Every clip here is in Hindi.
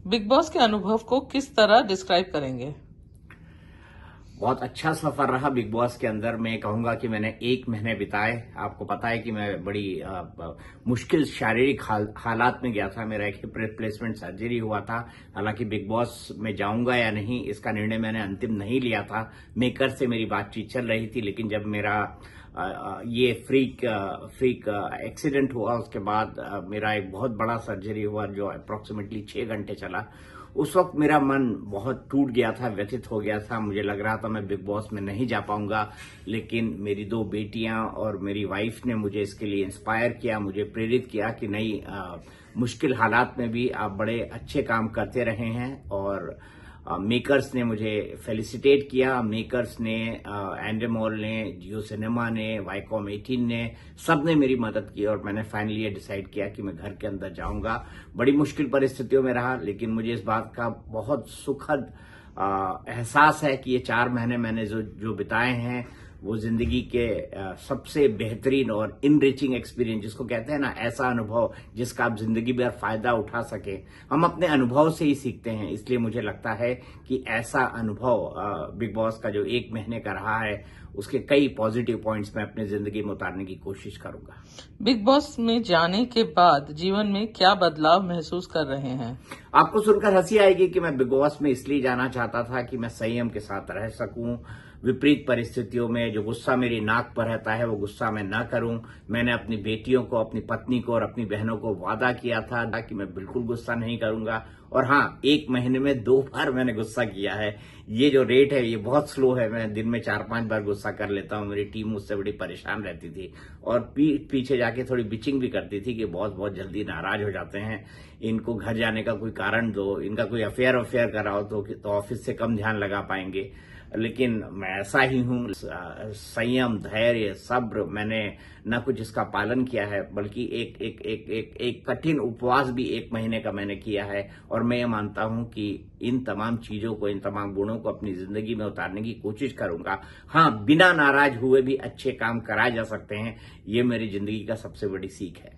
बिग बॉस के अनुभव को किस तरह डिस्क्राइब करेंगे? बहुत अच्छा सफर रहा बिग बॉस के अंदर। मैं कहूंगा कि मैंने 1 महीने बिताए। आपको पता है कि मैं बड़ी मुश्किल शारीरिक हालात में गया था। मेरा एक हिप रिप्लेसमेंट सर्जरी हुआ था। हालांकि बिग बॉस में जाऊंगा या नहीं इसका निर्णय मैंने अंतिम नहीं लिया था। मेकर से मेरी बातचीत चल रही थी, लेकिन जब मेरा ये फ्रीक एक्सीडेंट हुआ उसके बाद मेरा एक बहुत बड़ा सर्जरी हुआ जो अप्रोक्सीमेटली 6 घंटे चला। उस वक्त मेरा मन बहुत टूट गया था, व्यथित हो गया था। मुझे लग रहा था मैं बिग बॉस में नहीं जा पाऊंगा, लेकिन मेरी 2 बेटियां और मेरी वाइफ ने मुझे इसके लिए इंस्पायर किया, मुझे प्रेरित किया कि नहीं, मुश्किल हालात में भी आप बड़े अच्छे काम करते रहे हैं। और मेकर्स ने मुझे फेलिसिटेट किया। मेकर्स ने, एंडेमोल ने, जियो सिनेमा ने, वाईकॉम 18 ने, सब ने मेरी मदद की और मैंने फाइनली ये डिसाइड किया कि मैं घर के अंदर जाऊंगा। बड़ी मुश्किल परिस्थितियों में रहा, लेकिन मुझे इस बात का बहुत सुखद एहसास है कि ये 4 महीने मैंने जो बिताए हैं वो जिंदगी के सबसे बेहतरीन और इनरिचिंग एक्सपीरियंस, जिसको कहते हैं ना, ऐसा अनुभव जिसका आप जिंदगी भर फायदा उठा सके। हम अपने अनुभव से ही सीखते हैं, इसलिए मुझे लगता है कि ऐसा अनुभव बिग बॉस का जो 1 महीने का रहा है उसके कई पॉजिटिव पॉइंट्स मैं अपनी जिंदगी में उतारने की कोशिश करूंगा। बिग बॉस में जाने के बाद जीवन में क्या बदलाव महसूस कर रहे हैं? आपको सुनकर हंसी आएगी कि मैं बिग बॉस में इसलिए जाना चाहता था कि मैं संयम के साथ रह सकूं, विपरीत परिस्थितियों में जो गुस्सा मेरी नाक पर रहता है वो गुस्सा मैं ना करूं। मैंने अपनी बेटियों को, अपनी पत्नी को और अपनी बहनों को वादा किया था कि मैं बिल्कुल गुस्सा नहीं करूंगा। और हाँ, 1 महीने में 2 बार मैंने गुस्सा किया है। ये जो रेट है ये बहुत स्लो है। मैं दिन में 4-5 बार गुस्सा कर लेता हूं। मेरी टीम मुझसे बड़ी परेशान रहती थी और पीछे जाके थोड़ी बिचिंग भी करती थी कि बहुत बहुत जल्दी नाराज हो जाते हैं, इनको घर जाने का कोई कारण दो, इनका कोई अफेयर कराओ तो ऑफिस से कम ध्यान लगा पाएंगे। लेकिन मैं ऐसा ही हूं। संयम, धैर्य, सब्र, मैंने न कुछ इसका पालन किया है, बल्कि एक कठिन उपवास भी 1 महीने का मैंने किया है। और मैं ये मानता हूं कि इन तमाम चीजों को, इन तमाम गुणों को अपनी जिंदगी में उतारने की कोशिश करूंगा। हाँ, बिना नाराज हुए भी अच्छे काम कराए जा सकते हैं। ये मेरी जिंदगी का सबसे बड़ी सीख है।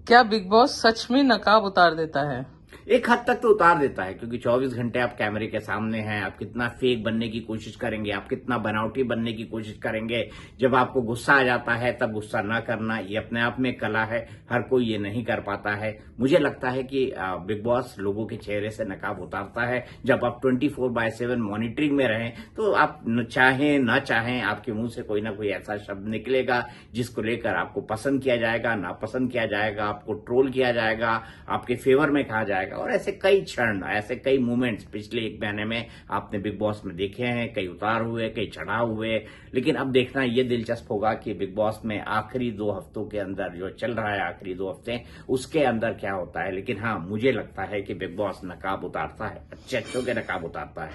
क्या बिग बॉस सच में नकाब उतार देता है? एक हद तक तो उतार देता है, क्योंकि 24 घंटे आप कैमरे के सामने हैं। आप कितना फेक बनने की कोशिश करेंगे, आप कितना बनावटी बनने की कोशिश करेंगे। जब आपको गुस्सा आ जाता है तब गुस्सा ना करना, ये अपने आप में कला है। हर कोई ये नहीं कर पाता है। मुझे लगता है कि बिग बॉस लोगों के चेहरे से नकाब उतारता है। जब आप 24/7 मॉनिटरिंग में रहें तो आप चाहें ना चाहें आपके मुंह से कोई ना कोई ऐसा शब्द निकलेगा जिसको लेकर आपको पसंद किया जाएगा, नापसंद किया जाएगा, आपको ट्रोल किया जाएगा, आपके फेवर में कहा जाएगा। और ऐसे कई क्षण, ऐसे कई मोमेंट्स पिछले 1 महीने में आपने बिग बॉस में देखे हैं। कई उतार हुए, कई चढ़ाव हुए। लेकिन अब देखना ये दिलचस्प होगा कि बिग बॉस में आखिरी 2 हफ्तों के अंदर जो चल रहा है, आखिरी 2 हफ्ते, उसके अंदर क्या होता है। लेकिन हाँ, मुझे लगता है कि बिग बॉस नकाब उतारता है, अच्छे के नकाब उतारता है।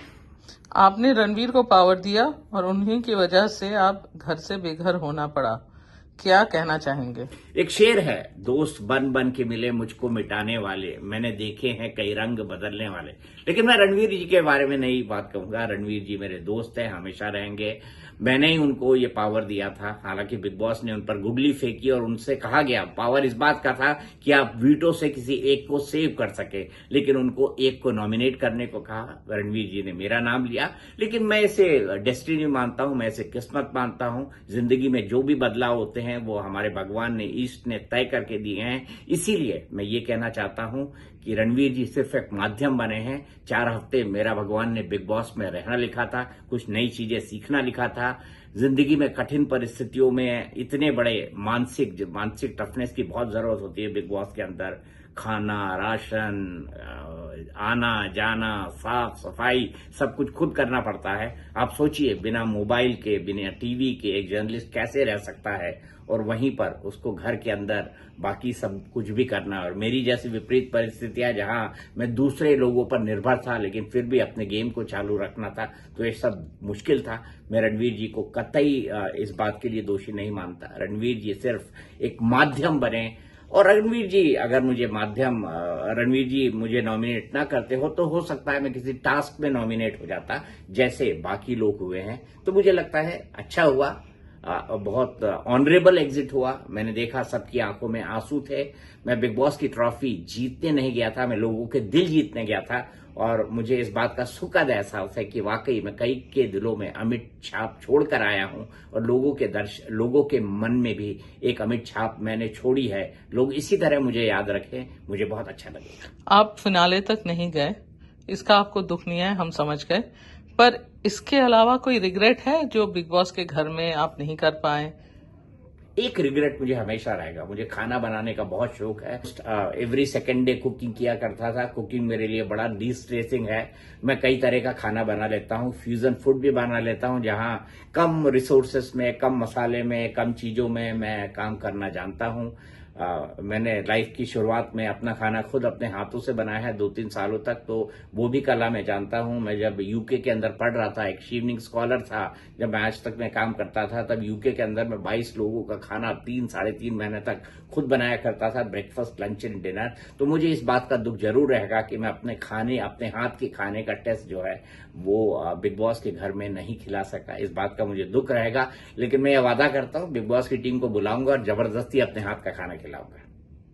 आपने रणवीर को पावर दिया और उन्हीं की वजह से आप घर से बेघर होना पड़ा। क्या कहना चाहेंगे? एक शेर है, दोस्त बन बन के मिले मुझको मिटाने वाले, मैंने देखे हैं कई रंग बदलने वाले। लेकिन मैं रणवीर जी के बारे में नहीं बात कहूंगा। रणवीर जी मेरे दोस्त हैं, हमेशा रहेंगे। मैंने ही उनको ये पावर दिया था। हालांकि बिग बॉस ने उन पर गुगली फेंकी और उनसे कहा गया, पावर इस बात का था कि आप वीटो से किसी एक को सेव कर सके, लेकिन उनको एक को नॉमिनेट करने को कहा। रणवीर जी ने मेरा नाम लिया। लेकिन मैं इसे डेस्टिनी मानता हूं, मैं इसे किस्मत मानता हूं। जिंदगी में जो भी बदलाव होते हैं वो हमारे भगवान ने, ईस्ट ने तय करके दिए हैं। इसीलिए मैं ये कहना चाहता हूं कि रणवीर जी सिर्फ एक माध्यम बने हैं। 4 हफ्ते मेरा भगवान ने बिग बॉस में रहना लिखा था, कुछ नई चीजें सीखना लिखा था। जिंदगी में कठिन परिस्थितियों में इतने बड़े मानसिक टफनेस की बहुत जरूरत होती है। बिग बॉस के अंदर खाना, राशन, आना जाना, साफ सफाई, सब कुछ खुद करना पड़ता है। आप सोचिए, बिना मोबाइल के, बिना टीवी के एक जर्नलिस्ट कैसे रह सकता है, और वहीं पर उसको घर के अंदर बाकी सब कुछ भी करना। और मेरी जैसी विपरीत परिस्थितियां जहां मैं दूसरे लोगों पर निर्भर था लेकिन फिर भी अपने गेम को चालू रखना था, तो ये सब मुश्किल था। मैं रणवीर जी को कतई इस बात के लिए दोषी नहीं मानता। रणवीर जी सिर्फ एक माध्यम बने। और रणवीर जी मुझे नॉमिनेट ना करते हो तो हो सकता है मैं किसी टास्क में नॉमिनेट हो जाता जैसे बाकी लोग हुए हैं। तो मुझे लगता है अच्छा हुआ। बहुत ऑनरेबल एग्जिट हुआ। मैंने देखा सबकी आंखों में आंसू थे। मैं बिग बॉस की ट्रॉफी जीतने नहीं गया था, मैं लोगों के दिल जीतने गया था। और मुझे इस बात का सुखद एहसास है कि वाकई मैं कई के दिलों में अमिट छाप छोड़कर आया हूं और लोगों के मन में भी एक अमिट छाप मैंने छोड़ी है। लोग इसी तरह मुझे याद रखें, मुझे बहुत अच्छा लगेगा। आप फिनाले तक नहीं गए, इसका आपको दुख नहीं है, हम समझ गए, पर इसके अलावा कोई रिग्रेट है जो बिग बॉस के घर में आप नहीं कर पाए? एक रिग्रेट मुझे हमेशा रहेगा, मुझे खाना बनाने का बहुत शौक है। एवरी सेकेंड डे कुकिंग किया करता था। कुकिंग मेरे लिए बड़ा डिस्ट्रेसिंग है। मैं कई तरह का खाना बना लेता हूँ, फ्यूजन फूड भी बना लेता हूँ, जहां कम रिसोर्सेस में, कम मसाले में, कम चीजों में मैं काम करना जानता हूँ। मैंने लाइफ की शुरुआत में अपना खाना खुद अपने हाथों से बनाया है 2-3 सालों तक, तो वो भी कला मैं जानता हूं। मैं जब यूके के अंदर पढ़ रहा था, एक शीवनिंग स्कॉलर था, जब मैं आज तक में काम करता था, तब यूके के अंदर मैं 22 लोगों का खाना 3-3.5 महीने तक खुद बनाया करता था, ब्रेकफास्ट, लंच एंड डिनर। तो मुझे इस बात का दुख जरूर रहेगा कि मैं अपने हाथ के खाने का टेस्ट जो है वो बिग बॉस के घर में नहीं खिला सका। इस बात का मुझे दुख रहेगा, लेकिन मैं ये वादा करता हूं बिग बॉस की टीम को बुलाऊंगा और जबरदस्ती अपने हाथ का खाना खिलाऊंगा।